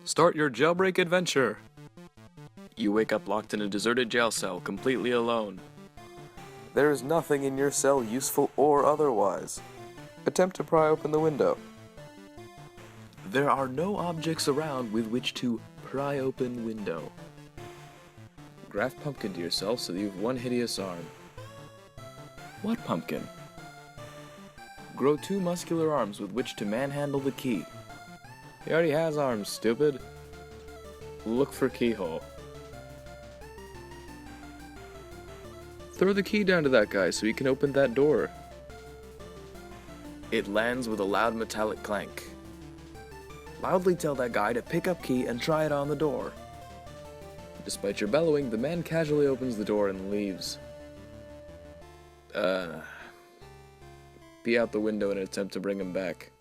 Start your jailbreak adventure! You wake up locked in a deserted jail cell, completely alone. There is nothing in your cell useful or otherwise. Attempt to pry open the window. There are no objects around with which to pry open window. Graft pumpkin to yourself so that you have one hideous arm. What pumpkin? Grow 2 muscular arms with which to manhandle the key. He already has arms, stupid. Look for keyhole. Throw the key down to that guy so he can open that door. It lands with a loud metallic clank. Loudly tell that guy to pick up key and try it on the door. Despite your bellowing, the man casually opens the door and leaves. Pee out the window in an attempt to bring him back.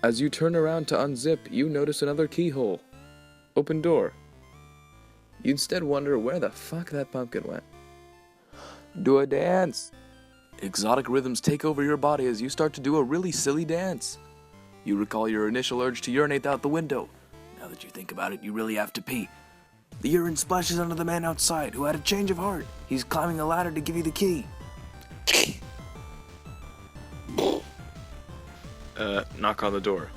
As you turn around to unzip, you notice another keyhole. Open door. You instead wonder where the fuck that pumpkin went. Do a dance! Exotic rhythms take over your body as you start to do a really silly dance. You recall your initial urge to urinate out the window. Now that you think about it, you really have to pee. The urine splashes onto the man outside, who had a change of heart. He's climbing a ladder to give you the key. Knock on the door.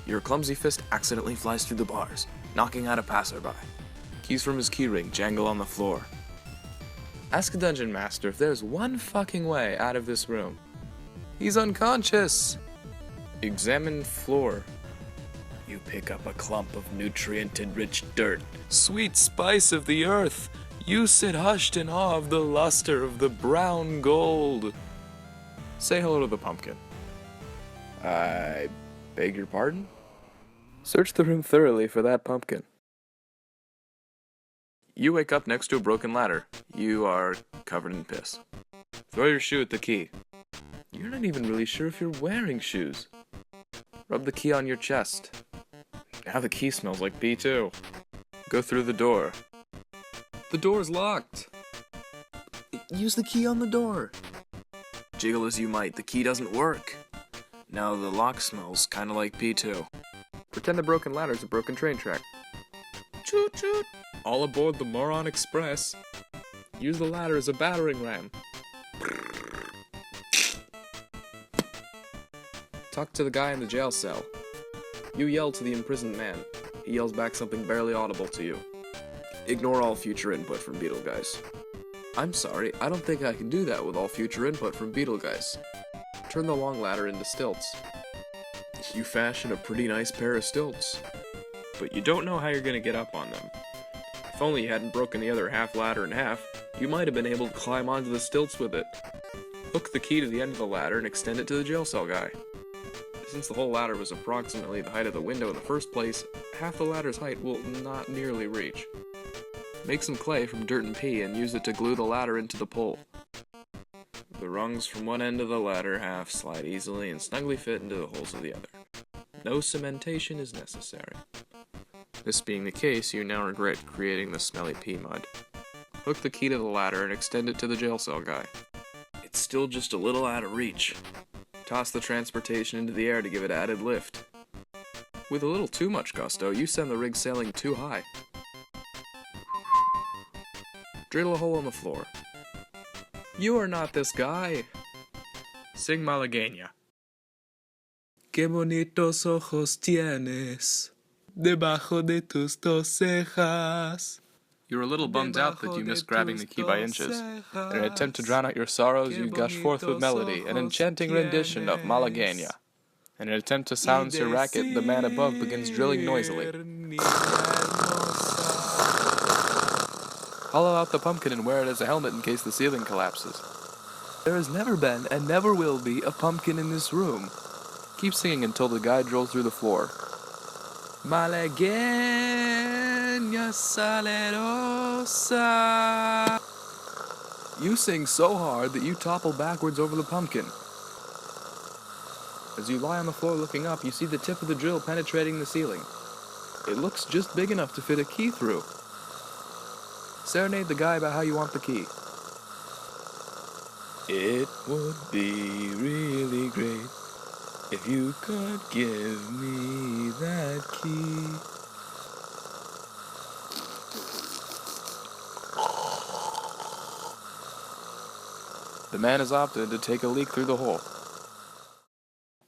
Your clumsy fist accidentally flies through the bars, knocking out a passerby. Keys from his keyring jangle on the floor. Ask a dungeon master if there's one fucking way out of this room. He's unconscious! Examine floor. You pick up a clump of nutrient-enriched dirt. Sweet spice of the earth! You sit hushed in awe of the luster of the brown gold. Say hello to the pumpkin. I beg your pardon? Search the room thoroughly for that pumpkin. You wake up next to a broken ladder. You are covered in piss. Throw your shoe at the key. You're not even really sure if you're wearing shoes. Rub the key on your chest. Now the key smells like pee too. Go through the door. The door's locked. Use the key on the door. Jiggle as you might, the key doesn't work. Now the lock smells kinda like pee too. Pretend the broken ladder's a broken train track. Choot choot! All aboard the Moron Express. Use the ladder as a battering ram. Talk to the guy in the jail cell. You yell to the imprisoned man. He yells back something barely audible to you. Ignore all future input from Beetle Guys. I'm sorry, I don't think I can do that with all future input from Beetle Guys. Turn the long ladder into stilts. You fashion a pretty nice pair of stilts. But you don't know how you're gonna get up on them. If only you hadn't broken the other half ladder in half, you might have been able to climb onto the stilts with it. Hook the key to the end of the ladder and extend it to the jail cell guy. Since the whole ladder was approximately the height of the window in the first place, half the ladder's height will not nearly reach. Make some clay from dirt and pee and use it to glue the ladder into the pole. The rungs from one end of the ladder half slide easily and snugly fit into the holes of the other. No cementation is necessary. This being the case, you now regret creating the smelly pea mud. Hook the key to the ladder and extend it to the jail cell guy. It's still just a little out of reach. Toss the transportation into the air to give it added lift. With a little too much gusto, you send the rig sailing too high. Drill a hole in the floor. You are not this guy. Sing Malagueña. Qué bonitos ojos tienes, debajo de tus dos cejas. You're a little bummed out that you missed grabbing the key by inches. In an attempt to drown out your sorrows, you gush forth with melody, an enchanting rendition of Malagueña. In an attempt to silence your racket, the man above begins drilling noisily. Hollow out the pumpkin and wear it as a helmet in case the ceiling collapses. There has never been and never will be a pumpkin in this room. Keep singing until the guy drills through the floor. Malagueña Salerosa. You sing so hard that you topple backwards over the pumpkin. As you lie on the floor looking up, you see the tip of the drill penetrating the ceiling. It looks just big enough to fit a key through. Serenade the guy about how you want the key. It would be really great you could give me that key. The man has opted to take a leak through the hole.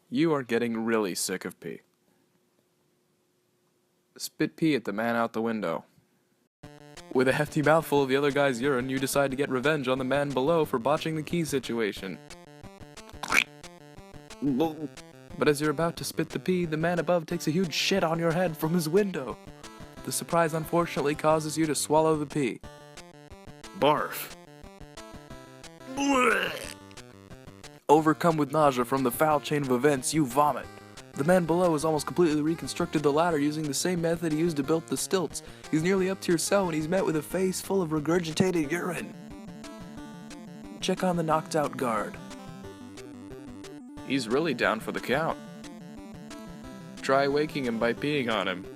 You are getting really sick of pee. Spit pee at the man out the window. With a hefty mouthful of the other guy's urine, you decide to get revenge on the man below for botching the key situation. But as you're about to spit the pee, the man above takes a huge shit on your head from his window. The surprise unfortunately causes you to swallow the pee. Barf. Overcome with nausea from the foul chain of events, you vomit. The man below has almost completely reconstructed the ladder using the same method he used to build the stilts. He's nearly up to your cell when he's met with a face full of regurgitated urine. Check on the knocked out guard. He's really down for the count. Try waking him by peeing on him.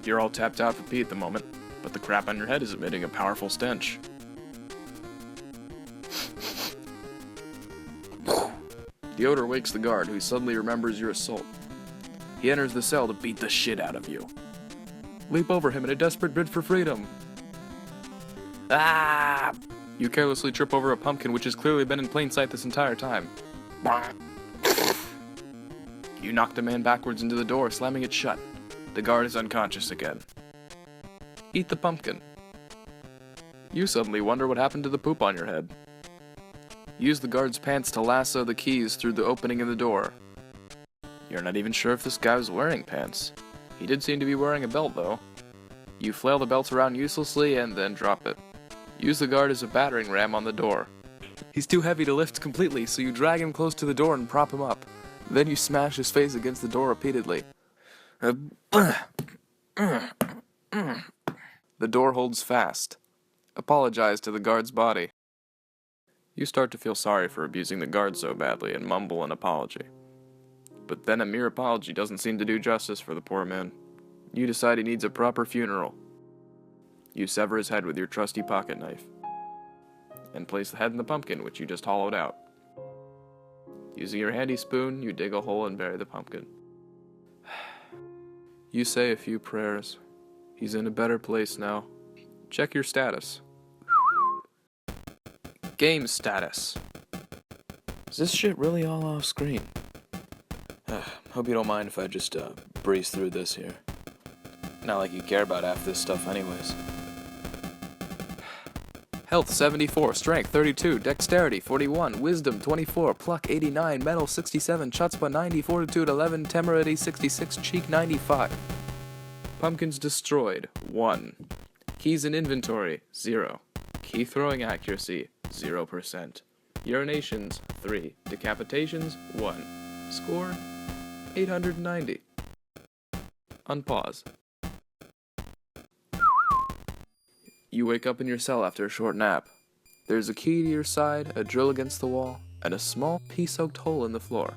You're all tapped out for pee at the moment, but the crap on your head is emitting a powerful stench. The odor wakes the guard, who suddenly remembers your assault. He enters the cell to beat the shit out of you. Leap over him in a desperate bid for freedom. Ah! You carelessly trip over a pumpkin which has clearly been in plain sight this entire time. You knock the man backwards into the door, slamming it shut. The guard is unconscious again. Eat the pumpkin. You suddenly wonder what happened to the poop on your head. Use the guard's pants to lasso the keys through the opening in the door. You're not even sure if this guy was wearing pants. He did seem to be wearing a belt, though. You flail the belt around uselessly and then drop it. Use the guard as a battering ram on the door. He's too heavy to lift completely, so you drag him close to the door and prop him up. Then you smash his face against the door repeatedly. The door holds fast. Apologize to the guard's body. You start to feel sorry for abusing the guard so badly and mumble an apology. But then a mere apology doesn't seem to do justice for the poor man. You decide he needs a proper funeral. You sever his head with your trusty pocket knife, and place the head in the pumpkin which you just hollowed out. Using your handy spoon, you dig a hole and bury the pumpkin. You say a few prayers. He's in a better place now. Check your status. Game status. Is this shit really all off screen? Hope you don't mind if I just breeze through this here. Not like you care about half this stuff anyways. Health 74, Strength 32, Dexterity 41, Wisdom 24, Pluck 89, Metal 67, Chutzpah 90, Fortitude 11, Temerity 66, Cheek 95. Pumpkins destroyed 1. Keys in inventory 0. Key throwing accuracy 0%. Urinations 3. Decapitations 1. Score 890. Unpause. You wake up in your cell after a short nap. There's a key to your side, a drill against the wall, and a small pea-soaked hole in the floor.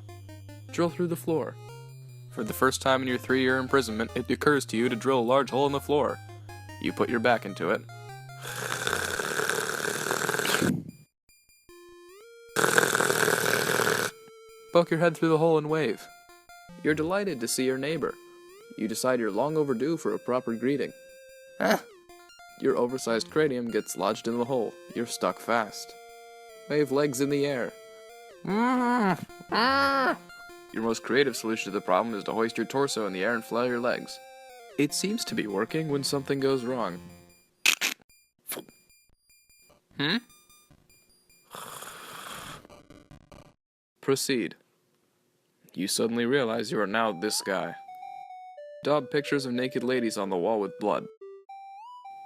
Drill through the floor. For the first time in your 3-year imprisonment, it occurs to you to drill a large hole in the floor. You put your back into it. Poke your head through the hole and wave. You're delighted to see your neighbor. You decide you're long overdue for a proper greeting. Your oversized cranium gets lodged in the hole. You're stuck fast. Wave legs in the air. Your most creative solution to the problem is to hoist your torso in the air and flail your legs. It seems to be working when something goes wrong. Proceed. You suddenly realize you are now this guy. Daub pictures of naked ladies on the wall with blood.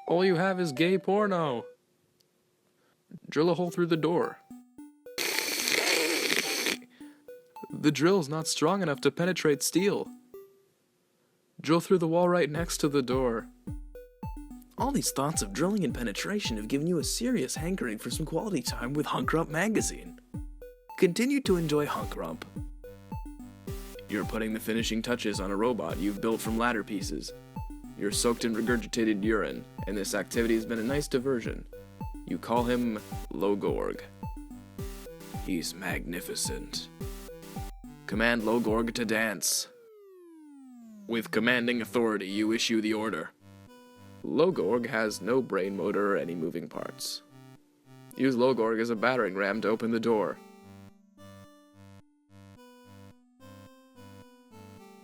All you have is gay porno. Drill a hole through the door. The drill's not strong enough to penetrate steel. Drill through the wall right next to the door. All these thoughts of drilling and penetration have given you a serious hankering for some quality time with Hunk Rump magazine. Continue to enjoy Hunk Rump. You're putting the finishing touches on a robot you've built from ladder pieces. You're soaked in regurgitated urine, and this activity has been a nice diversion. You call him Logorg. He's magnificent. Command Logorg to dance. With commanding authority, you issue the order. Logorg has no brain motor or any moving parts. Use Logorg as a battering ram to open the door.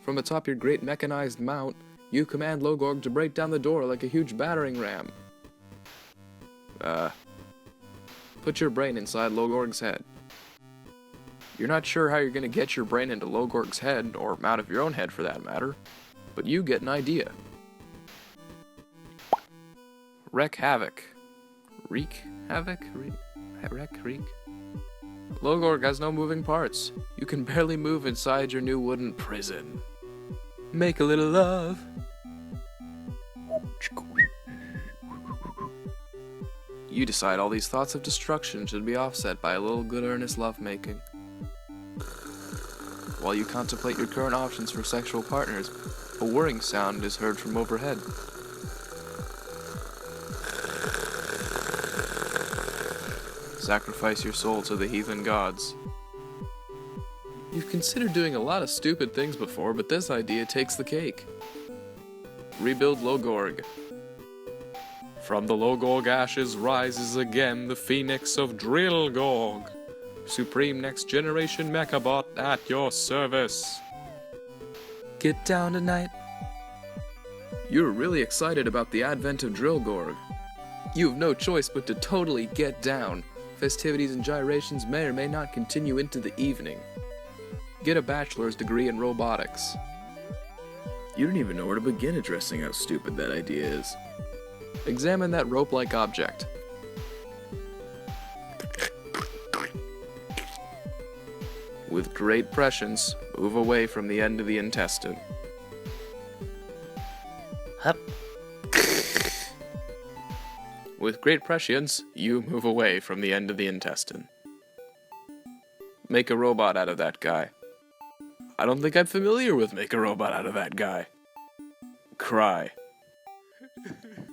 From atop your great mechanized mount, you command Logorg to break down the door like a huge battering ram. Put your brain inside Logorg's head. You're not sure how you're going to get your brain into Logorg's head, or out of your own head for that matter, but you get an idea. Wreak havoc. Wreak havoc? Wreak? Logorg has no moving parts. You can barely move inside your new wooden prison. Make a little love. You decide all these thoughts of destruction should be offset by a little good earnest lovemaking. While you contemplate your current options for sexual partners, a whirring sound is heard from overhead. Sacrifice your soul to the heathen gods. You've considered doing a lot of stupid things before, but this idea takes the cake. Rebuild Logorg. From the Logorg ashes rises again the phoenix of Drillgorg. Supreme next generation mecha-bot at your service. Get down tonight. You're really excited about the advent of Drillgorg. You have no choice but to totally get down. Festivities and gyrations may or may not continue into the evening. Get a bachelor's degree in robotics. You don't even know where to begin addressing how stupid that idea is. Examine that rope-like object. With great prescience, move away from the end of the intestine. Hup. With great prescience, you move away from the end of the intestine. Make a robot out of that guy. I don't think I'm familiar with make a robot out of that guy. Cry.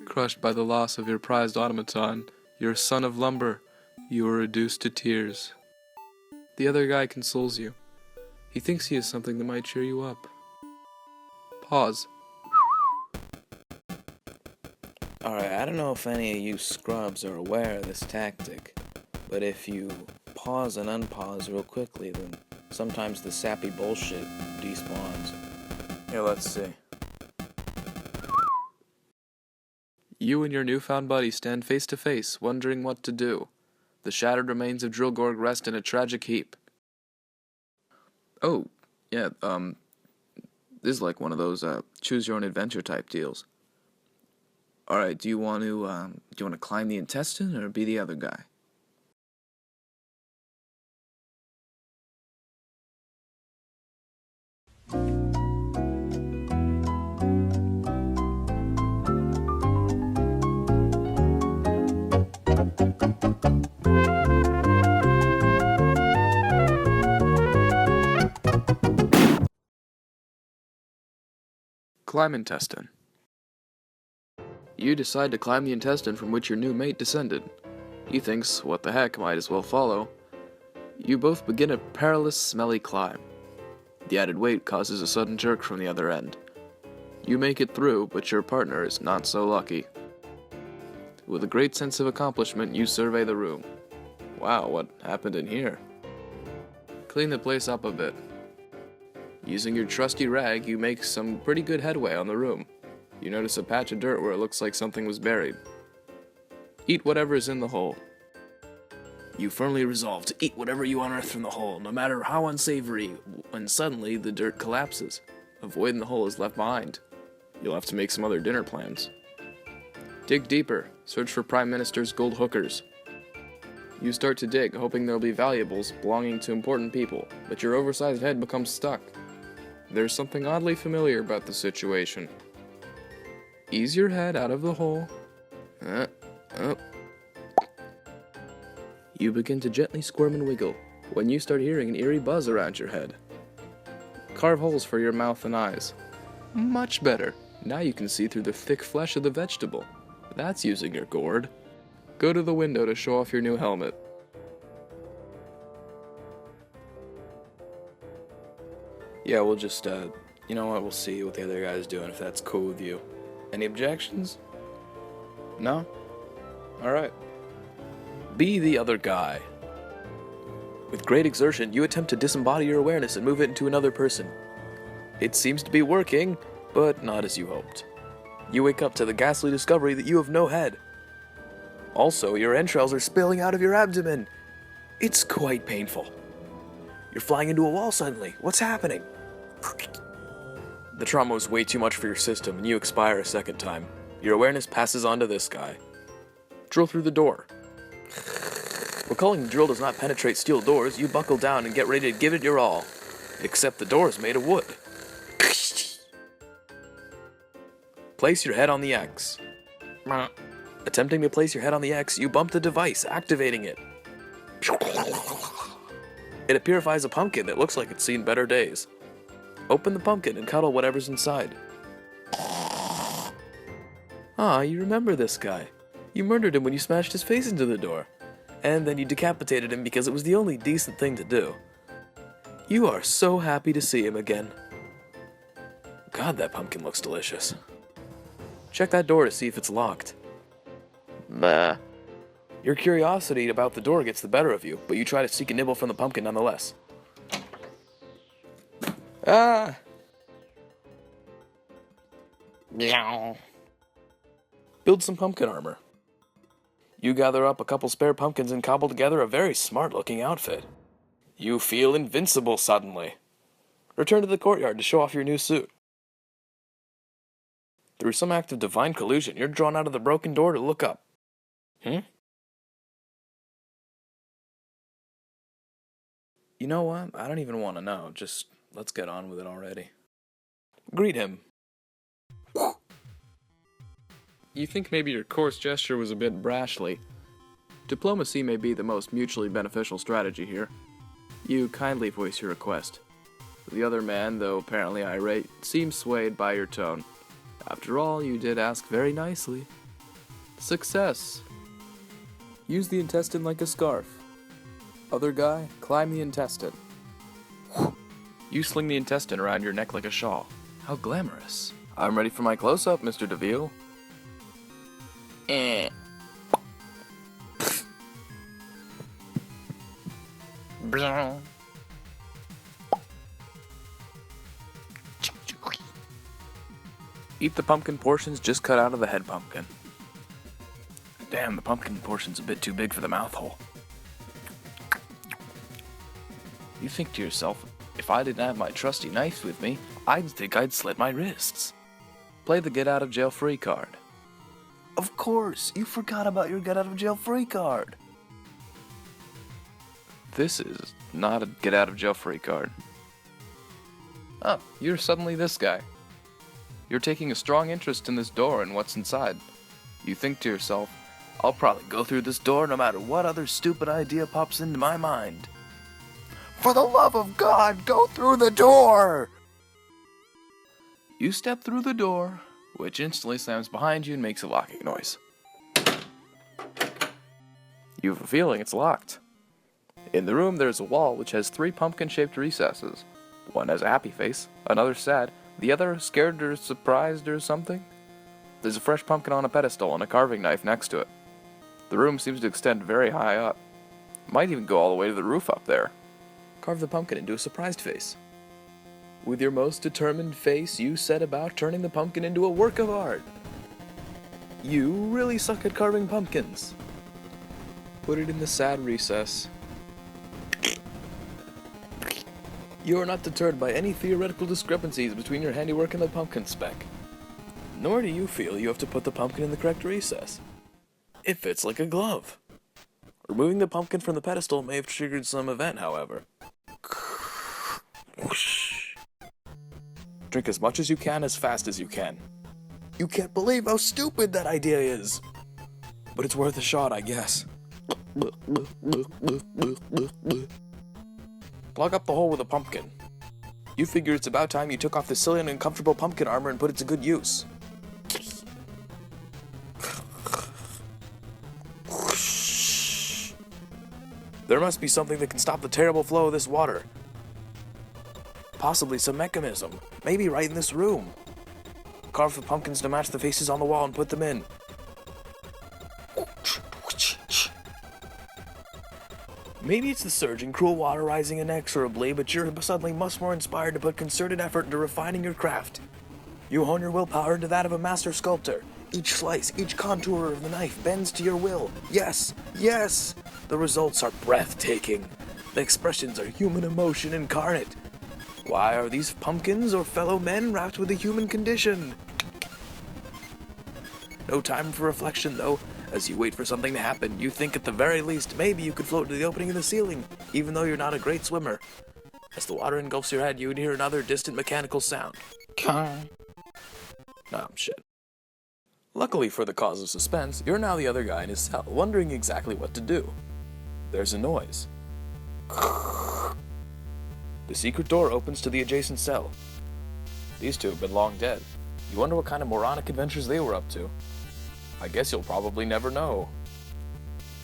Crushed by the loss of your prized automaton, your son of lumber, you are reduced to tears. The other guy consoles you. He thinks he has something that might cheer you up. Pause. Alright, I don't know if any of you scrubs are aware of this tactic, but if you pause and unpause real quickly, then sometimes the sappy bullshit despawns. Here, let's see. You and your newfound buddy stand face to face, wondering what to do. The shattered remains of Drillgorg rest in a tragic heap. Oh, yeah, this is like one of those, choose-your-own-adventure type deals. Alright, do you want to climb the intestine, or be the other guy? Climb intestine. You decide to climb the intestine from which your new mate descended. He thinks, what the heck, might as well follow. You both begin a perilous, smelly climb. The added weight causes a sudden jerk from the other end. You make it through, but your partner is not so lucky. With a great sense of accomplishment, you survey the room. Wow, what happened in here? Clean the place up a bit. Using your trusty rag, you make some pretty good headway on the room. You notice a patch of dirt where it looks like something was buried. Eat whatever is in the hole. You firmly resolve to eat whatever you unearth from the hole, no matter how unsavory, when suddenly the dirt collapses. A void in the hole is left behind. You'll have to make some other dinner plans. Dig deeper. Search for Prime Minister's gold hookers. You start to dig, hoping there'll be valuables belonging to important people, but your oversized head becomes stuck. There's something oddly familiar about the situation. Ease your head out of the hole. You begin to gently squirm and wiggle when you start hearing an eerie buzz around your head. Carve holes for your mouth and eyes. Much better. Now you can see through the thick flesh of the vegetable. That's using your gourd. Go to the window to show off your new helmet. Yeah, we'll just, you know what, we'll see what the other guy's doing, if that's cool with you. Any objections? No? Alright. Be the other guy. With great exertion, you attempt to disembody your awareness and move it into another person. It seems to be working, but not as you hoped. You wake up to the ghastly discovery that you have no head. Also, your entrails are spilling out of your abdomen. It's quite painful. You're flying into a wall suddenly. What's happening? The trauma was way too much for your system, and you expire a second time. Your awareness passes on to this guy. Drill through the door. Recalling the drill does not penetrate steel doors, you buckle down and get ready to give it your all. Except the door is made of wood. Place your head on the X. Attempting to place your head on the X, you bump the device, activating it. It purifies a pumpkin that looks like it's seen better days. Open the pumpkin and cuddle whatever's inside. Ah, you remember this guy. You murdered him when you smashed his face into the door. And then you decapitated him because it was the only decent thing to do. You are so happy to see him again. God, that pumpkin looks delicious. Check that door to see if it's locked. Bah. Your curiosity about the door gets the better of you, but you try to seek a nibble from the pumpkin nonetheless. Ah! Meow. Build some pumpkin armor. You gather up a couple spare pumpkins and cobble together a very smart-looking outfit. You feel invincible suddenly. Return to the courtyard to show off your new suit. Through some act of divine collusion, you're drawn out of the broken door to look up. You know what? I don't even want to know. Just let's get on with it already. Greet him. You think maybe your coarse gesture was a bit brashly. Diplomacy may be the most mutually beneficial strategy here. You kindly voice your request. The other man, though apparently irate, seems swayed by your tone. After all, you did ask very nicely. Success. Use the intestine like a scarf. Other guy, climb the intestine. You sling the intestine around your neck like a shawl. How glamorous. I'm ready for my close-up, Mr. DeVille. Eat the pumpkin portions just cut out of the head pumpkin. Damn, the pumpkin portion's a bit too big for the mouth hole. You think to yourself, if I didn't have my trusty knife with me, I'd think I'd slit my wrists. Play the get out of jail free card. Of course, you forgot about your get out of jail free card. This is not a get out of jail free card. Oh, you're suddenly this guy. You're taking a strong interest in this door and what's inside. You think to yourself, I'll probably go through this door no matter what other stupid idea pops into my mind. For the love of God, go through the door! You step through the door, which instantly slams behind you and makes a locking noise. You have a feeling it's locked. In the room, there's a wall which has 3 pumpkin-shaped recesses. One has a happy face, another sad, the other scared or surprised or something. There's a fresh pumpkin on a pedestal and a carving knife next to it. The room seems to extend very high up. Might even go all the way to the roof up there. Carve the pumpkin into a surprised face. With your most determined face, you set about turning the pumpkin into a work of art. You really suck at carving pumpkins. Put it in the sad recess. You are not deterred by any theoretical discrepancies between your handiwork and the pumpkin speck. Nor do you feel you have to put the pumpkin in the correct recess. It fits like a glove. Removing the pumpkin from the pedestal may have triggered some event, however. Drink as much as you can, as fast as you can. You can't believe how stupid that idea is. But it's worth a shot, I guess. Plug up the hole with a pumpkin. You figure it's about time you took off the silly and uncomfortable pumpkin armor and put it to good use. There must be something that can stop the terrible flow of this water. Possibly some mechanism. Maybe right in this room. Carve the pumpkins to match the faces on the wall and put them in. Maybe it's the surging, cruel water rising inexorably, but you're suddenly much more inspired to put concerted effort into refining your craft. You hone your willpower into that of a master sculptor. Each slice, each contour of the knife bends to your will. Yes, yes! The results are breathtaking. The expressions are human emotion incarnate. Why are these pumpkins or fellow men wrapped with the human condition? No time for reflection, though. As you wait for something to happen, you think at the very least maybe you could float to the opening in the ceiling, even though you're not a great swimmer. As the water engulfs your head, you would hear another distant mechanical sound. Oh, shit. Luckily for the cause of suspense, you're now the other guy in his cell, wondering exactly what to do. There's a noise. The secret door opens to the adjacent cell. These two have been long dead. You wonder what kind of moronic adventures they were up to. I guess you'll probably never know.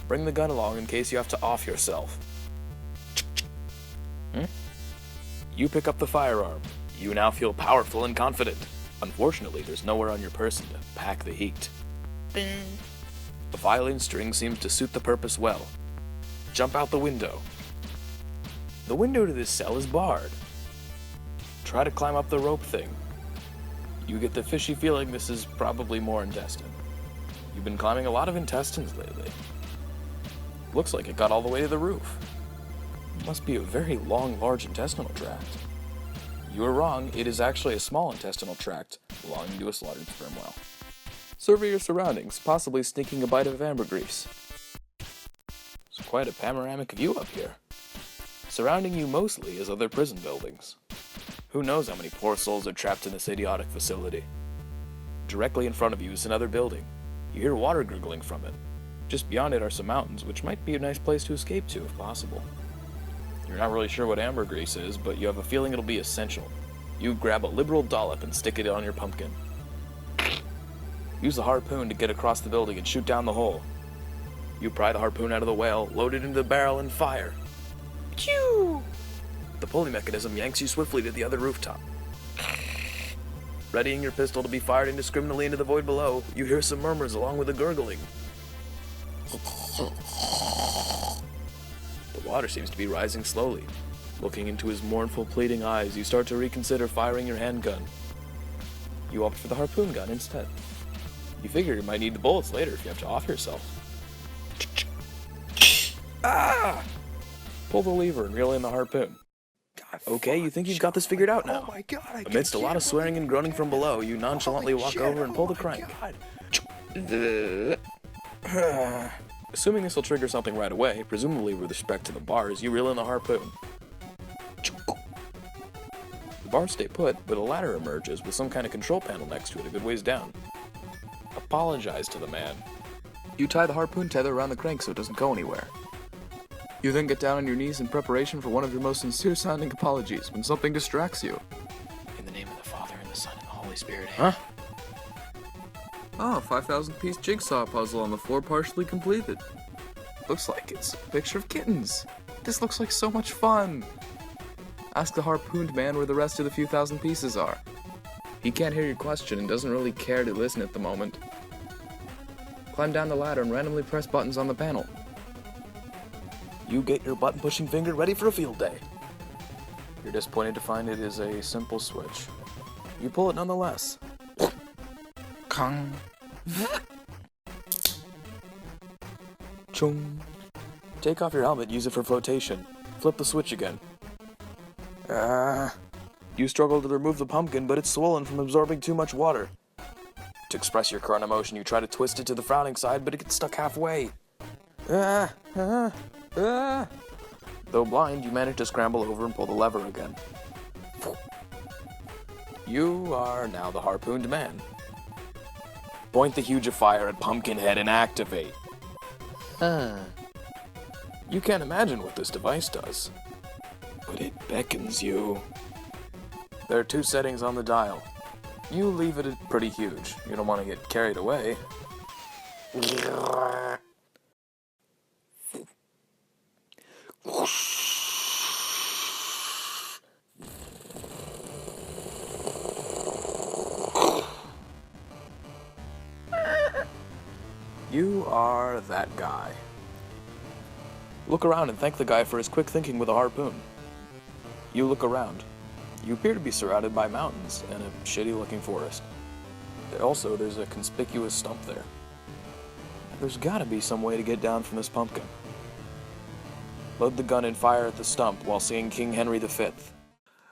Bring the gun along in case you have to off yourself. You pick up the firearm. You now feel powerful and confident. Unfortunately, there's nowhere on your person to pack the heat. The violin string seems to suit the purpose well. Jump out the window. The window to this cell is barred. Try to climb up the rope thing. You get the fishy feeling this is probably more intestine. You've been climbing a lot of intestines lately. Looks like it got all the way to the roof. It must be a very long, large intestinal tract. You were wrong, it is actually a small intestinal tract belonging to a slaughtered sperm whale. Survey your surroundings, possibly sneaking a bite of ambergris. It's quite a panoramic view up here. Surrounding you mostly is other prison buildings. Who knows how many poor souls are trapped in this idiotic facility. Directly in front of you is another building. You hear water gurgling from it. Just beyond it are some mountains, which might be a nice place to escape to if possible. You're not really sure what ambergris is, but you have a feeling it'll be essential. You grab a liberal dollop and stick it on your pumpkin. Use the harpoon to get across the building and shoot down the hole. You pry the harpoon out of the whale, load it into the barrel, and fire. Pew! The pulley mechanism yanks you swiftly to the other rooftop. Readying your pistol to be fired indiscriminately into the void below, you hear some murmurs along with a gurgling. The water seems to be rising slowly. Looking into his mournful, pleading eyes, you start to reconsider firing your handgun. You opt for the harpoon gun instead. You figure you might need the bullets later if you have to off yourself. Ah! Pull the lever and reel in the harpoon. Okay, you think you've got this figured out now. Oh my God, Amidst a lot of swearing and groaning from below, you nonchalantly walk over and pull the crank. Assuming this will trigger something right away, presumably with respect to the bars, you reel in the harpoon. The bars stay put, but a ladder emerges with some kind of control panel next to it a good ways down. Apologize to the man. You tie the harpoon tether around the crank so it doesn't go anywhere. You then get down on your knees in preparation for one of your most sincere-sounding apologies when something distracts you. In the name of the Father, and the Son, and the Holy Spirit. Huh? Oh, 5,000-piece jigsaw puzzle on the floor partially completed. Looks like it's a picture of kittens. This looks like so much fun. Ask the harpooned man where the rest of the few thousand pieces are. He can't hear your question and doesn't really care to listen at the moment. Climb down the ladder and randomly press buttons on the panel. You get your button-pushing finger ready for a field day. You're disappointed to find it is a simple switch. You pull it nonetheless. Kong. Chung. Take off your helmet, use it for flotation. Flip the switch again. You struggle to remove the pumpkin, but it's swollen from absorbing too much water. To express your current emotion, you try to twist it to the frowning side, but it gets stuck halfway. Though blind, you manage to scramble over and pull the lever again. You are now the harpooned man. Point the hugifier at Pumpkinhead and activate. You can't imagine what this device does, but it beckons you. There are two settings on the dial. You leave it at pretty huge. You don't want to get carried away. You are that guy. Look around and thank the guy for his quick thinking with a harpoon. You look around. You appear to be surrounded by mountains and a shitty-looking forest. Also, there's a conspicuous stump there. There's gotta be some way to get down from this pumpkin. Load the gun and fire at the stump while singing King Henry V.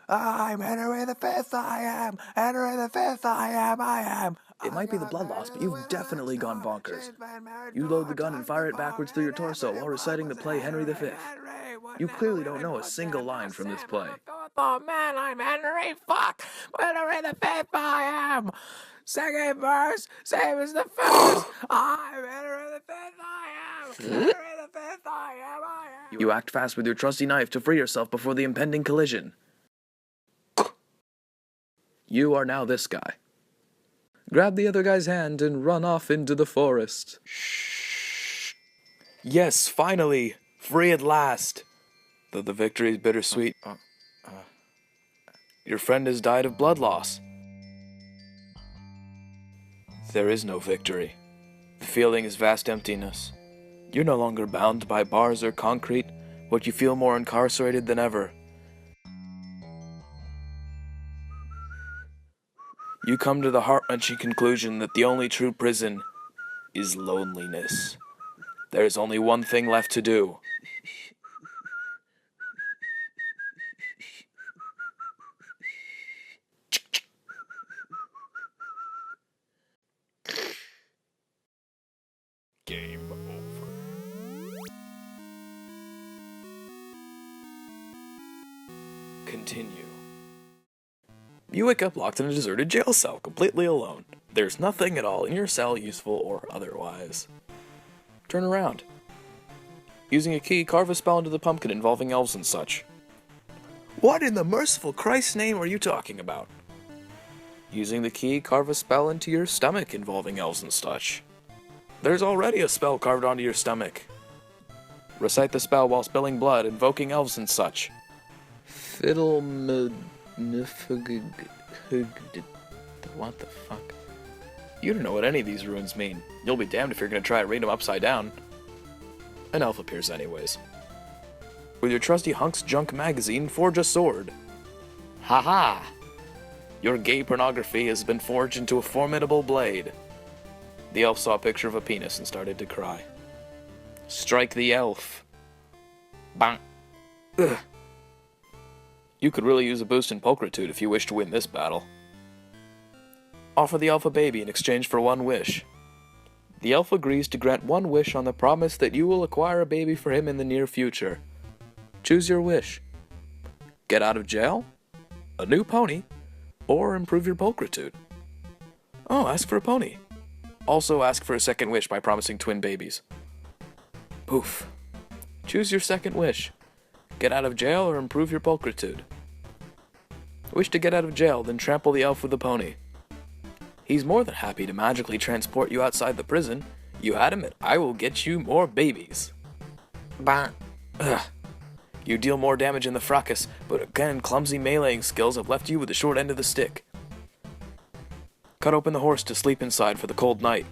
I'm Henry V, I am! Henry V, I am! It might be the blood loss, but you've definitely gone bonkers. You load the gun and fire it backwards through your torso while reciting the play Henry V. You clearly don't know a single line from this play. Oh man, I'm Henry, fuck! Henry V, I am! Second verse, same as the first! I'm Henry V, I am! Henry V, I am! You act fast with your trusty knife to free yourself before the impending collision. You are now this guy. Grab the other guy's hand and run off into the forest. Shh. Yes, finally! Free at last! Though the victory is bittersweet. Your friend has died of blood loss. There is no victory. The feeling is vast emptiness. You're no longer bound by bars or concrete, but you feel more incarcerated than ever. You come to the heart-wrenching conclusion that the only true prison is loneliness. There is only one thing left to do. Game over. Continue. You wake up locked in a deserted jail cell, completely alone. There's nothing at all in your cell, useful or otherwise. Turn around. Using a key, carve a spell into the pumpkin involving elves and such. What in the merciful Christ's name are you talking about? Using the key, carve a spell into your stomach involving elves and such. There's already a spell carved onto your stomach. Recite the spell while spilling blood, invoking elves and such. What the fuck? You don't know what any of these runes mean. You'll be damned if you're gonna try to read them upside down. An elf appears anyways. With your trusty Hunks Junk magazine, forge a sword. Haha! Your gay pornography has been forged into a formidable blade. The elf saw a picture of a penis and started to cry. Strike the elf. Bang. Ugh. You could really use a boost in pulchritude if you wish to win this battle. Offer the elf a baby in exchange for one wish. The elf agrees to grant one wish on the promise that you will acquire a baby for him in the near future. Choose your wish. Get out of jail? A new pony? Or improve your pulchritude? Oh, ask for a pony. Also ask for a second wish by promising twin babies. Poof. Choose your second wish. Get out of jail or improve your pulchritude. Wish to get out of jail, then trample the elf with the pony. He's more than happy to magically transport you outside the prison. You had him at I will get you more babies. Bah. Ugh. You deal more damage in the fracas, but again clumsy meleeing skills have left you with the short end of the stick. Cut open the horse to sleep inside for the cold night.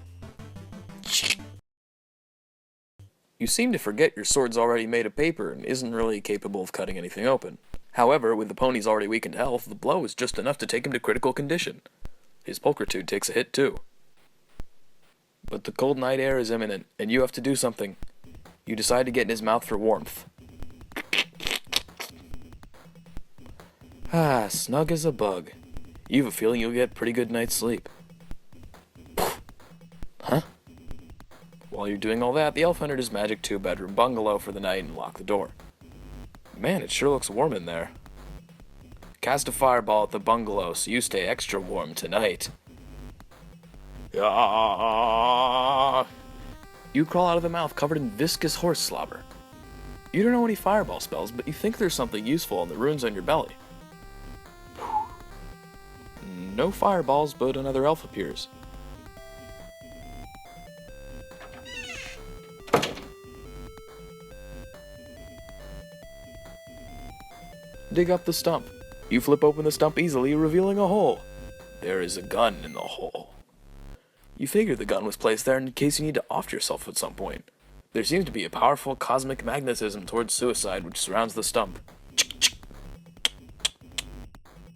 You seem to forget your sword's already made of paper and isn't really capable of cutting anything open. However, with the pony's already weakened health, the blow is just enough to take him to critical condition. His pulchritude takes a hit too. But the cold night air is imminent, and you have to do something. You decide to get in his mouth for warmth. Ah, snug as a bug. You have a feeling you'll get a pretty good night's sleep. Huh? While you're doing all that, the elf entered his magic two-bedroom bungalow for the night and locked the door. Man, it sure looks warm in there. Cast a fireball at the bungalow so you stay extra warm tonight. Ah! You crawl out of the mouth covered in viscous horse slobber. You don't know any fireball spells, but you think there's something useful in the runes on your belly. No fireballs, but another elf appears. Dig up the stump. You flip open the stump easily, revealing a hole. There is a gun in the hole. You figured the gun was placed there in case you need to off yourself at some point. There seems to be a powerful cosmic magnetism towards suicide which surrounds the stump.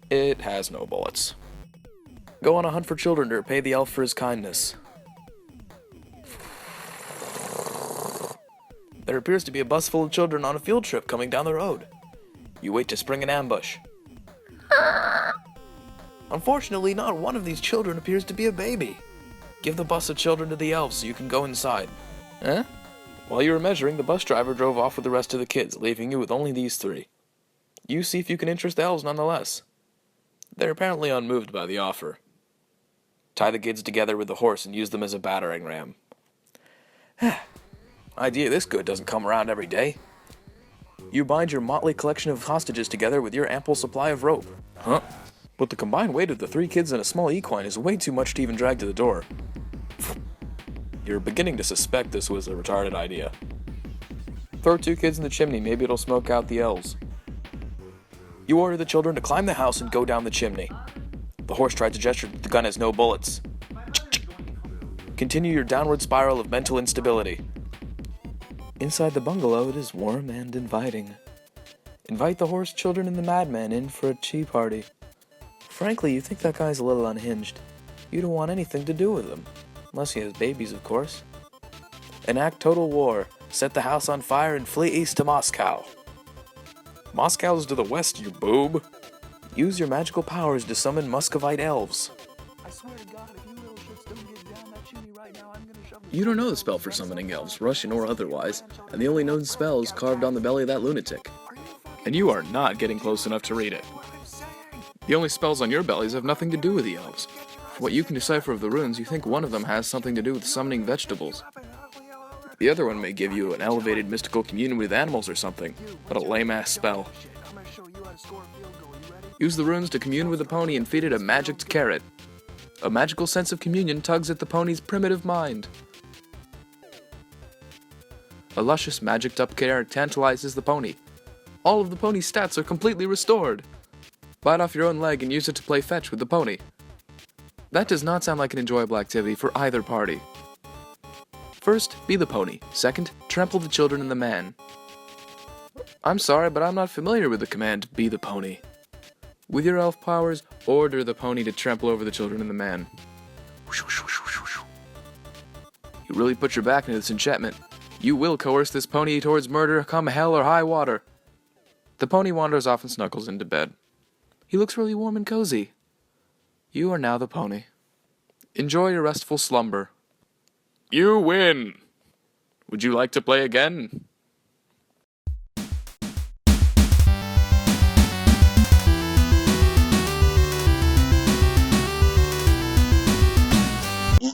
It has no bullets. Go on a hunt for children to repay the elf for his kindness. There appears to be a bus full of children on a field trip coming down the road. You wait to spring an ambush. Unfortunately, not one of these children appears to be a baby. Give the bus of children to the elves so you can go inside. Eh? While you were measuring, the bus driver drove off with the rest of the kids, leaving you with only these three. You see if you can interest the elves nonetheless. They're apparently unmoved by the offer. Tie the kids together with the horse and use them as a battering ram. Idea this good doesn't come around every day. You bind your motley collection of hostages together with your ample supply of rope. Huh? But the combined weight of the 3 kids and a small equine is way too much to even drag to the door. You're beginning to suspect this was a retarded idea. Throw 2 kids in the chimney, maybe it'll smoke out the elves. You order the children to climb the house and go down the chimney. The horse tried to gesture that the gun has no bullets. Continue your downward spiral of mental instability. Inside the bungalow, it is warm and inviting. Invite the horse, children, and the madman in for a tea party. Frankly, you think that guy's a little unhinged. You don't want anything to do with him. Unless he has babies, of course. Enact total war. Set the house on fire and flee east to Moscow. Moscow's to the west, you boob. Use your magical powers to summon Muscovite elves. I swear to God, if you little shits don't get down that chimney right now, I'm gonna shove You don't know the spell for summoning elves, Russian or otherwise, and the only known spell is carved on the belly of that lunatic. And you are not getting close enough to read it. The only spells on your bellies have nothing to do with the elves. From what you can decipher of the runes, you think one of them has something to do with summoning vegetables. The other one may give you an elevated mystical communion with animals or something, but a lame-ass spell. Use the runes to commune with the pony and feed it a magicked carrot. A magical sense of communion tugs at the pony's primitive mind. A luscious magicked-up carrot tantalizes the pony. All of the pony's stats are completely restored. Bite off your own leg and use it to play fetch with the pony. That does not sound like an enjoyable activity for either party. First, be the pony. Second, trample the children and the man. I'm sorry, but I'm not familiar with the command, be the pony. With your elf powers, order the pony to trample over the children and the man. You really put your back into this enchantment. You will coerce this pony towards murder, come hell or high water. The pony wanders off and snuggles into bed. He looks really warm and cozy. You are now the pony. Enjoy your restful slumber. You win! Would you like to play again?